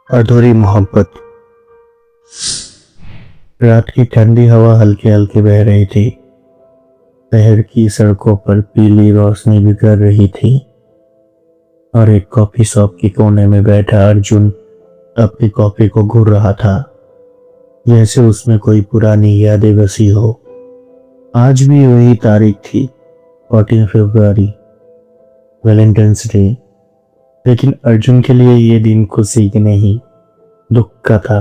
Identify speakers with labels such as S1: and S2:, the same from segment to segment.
S1: अधूरी मोहब्बत। रात की ठंडी हवा हल्के हल्के बह रही थी। शहर की सड़कों पर पीली रोशनी बिखर रही थी और एक कॉफी शॉप के कोने में बैठा अर्जुन अपनी कॉफी को घूर रहा था, जैसे उसमें कोई पुरानी यादें बसी हो। आज भी वही तारीख थी, 14 फरवरी, वैलेंटाइंस डे। लेकिन अर्जुन के लिए ये दिन खुशी की नहीं, दुख का था।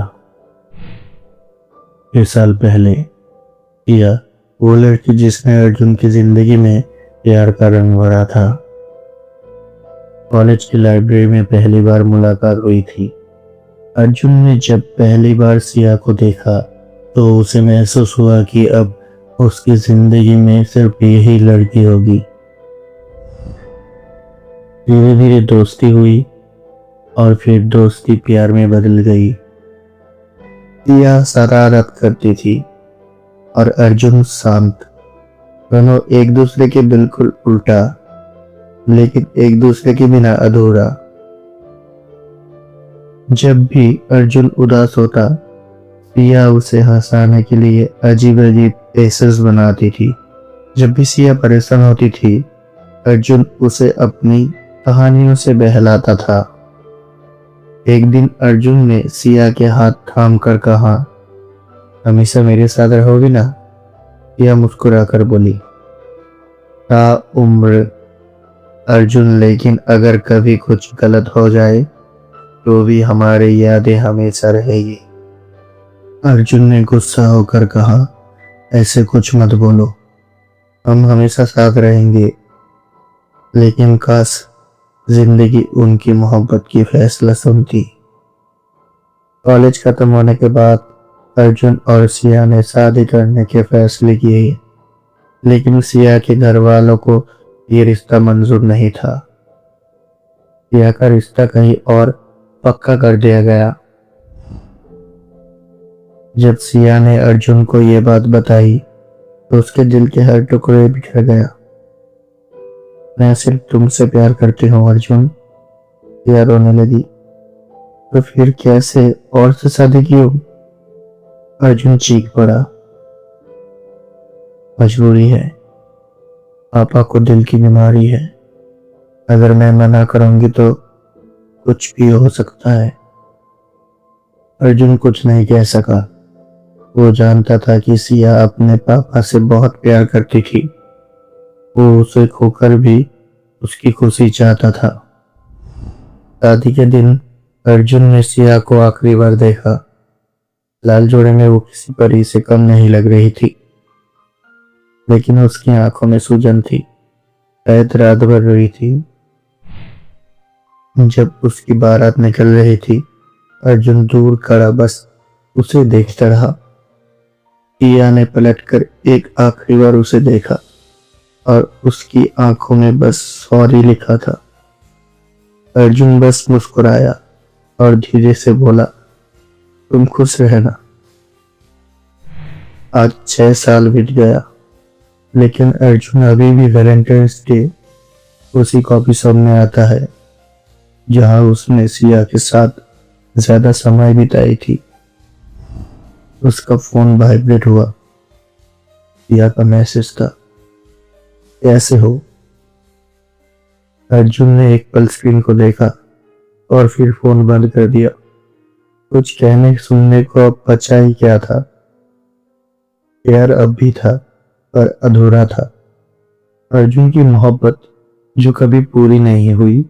S1: 6 साल पहले या वो लड़की जिसने अर्जुन की जिंदगी में प्यार का रंग भरा था। कॉलेज की लाइब्रेरी में पहली बार मुलाकात हुई थी। अर्जुन ने जब पहली बार सिया को देखा तो उसे महसूस हुआ कि अब उसकी जिंदगी में सिर्फ यही लड़की होगी। धीरे धीरे दोस्ती हुई और फिर दोस्ती प्यार में बदल गई। सिया शरारत करती थी और अर्जुन शांत। दोनों एक दूसरे के बिल्कुल उल्टा, लेकिन एक दूसरे के बिना अधूरा। जब भी अर्जुन उदास होता, सिया उसे हंसाने के लिए अजीब अजीब फेसेस बनाती थी। जब भी सिया परेशान होती थी, अर्जुन उसे अपनी कहानियों से बहलाता था। एक दिन अर्जुन ने सिया के हाथ थाम कर कहा, हमेशा मेरे साथ रहोगी ना? सिया मुस्कुराकर बोली, ता उम्र अर्जुन, लेकिन अगर कभी कुछ गलत हो जाए तो भी हमारी यादें हमेशा रहेगी। अर्जुन ने गुस्सा होकर कहा, ऐसे कुछ मत बोलो, हम हमेशा साथ रहेंगे। लेकिन काश जिंदगी उनकी मोहब्बत की फैसला सुनती। कॉलेज खत्म होने के बाद अर्जुन और सिया ने शादी करने के फैसले किए, लेकिन सिया के घर वालों को ये रिश्ता मंजूर नहीं था। सिया का रिश्ता कहीं और पक्का कर दिया गया। जब सिया ने अर्जुन को ये बात बताई तो उसके दिल के हर टुकड़े बिखर गया। मैं सिर्फ तुमसे प्यार करती हूँ अर्जुन, सिया रोने लगी। तो फिर कैसे और से शादी की हो? अर्जुन चीख पड़ा, मजबूरी है, पापा को दिल की बीमारी है, अगर मैं मना करूंगी तो कुछ भी हो सकता है। अर्जुन कुछ नहीं कह सका। वो जानता था कि सिया अपने पापा से बहुत प्यार करती थी। वो उसे खोकर भी उसकी खुशी चाहता था। शादी के दिन अर्जुन ने सिया को आखिरी बार देखा। लाल जोड़े में वो किसी परी से कम नहीं लग रही थी, लेकिन उसकी आंखों में सूजन थी, शायद रात भर रही थी। जब उसकी बारात निकल रही थी, अर्जुन दूर खड़ा बस उसे देखता रहा। सिया ने पलटकर एक आखिरी बार उसे देखा और उसकी आंखों में बस सॉरी लिखा था। अर्जुन बस मुस्कुराया और धीरे से बोला, तुम खुश रहना। आज 6 साल बीत गया, लेकिन अर्जुन अभी भी वैलेंटाइंस डे उसी कॉफी शॉप में आता है जहां उसने सिया के साथ ज्यादा समय बिताई थी। उसका फोन वाइब्रेट हुआ। सिया का मैसेज था, कैसे हो? अर्जुन ने एक पल स्क्रीन को देखा और फिर फोन बंद कर दिया। कुछ कहने सुनने को अब बचा ही क्या था। प्यार अब भी था पर अधूरा था। अर्जुन की मोहब्बत जो कभी पूरी नहीं हुई,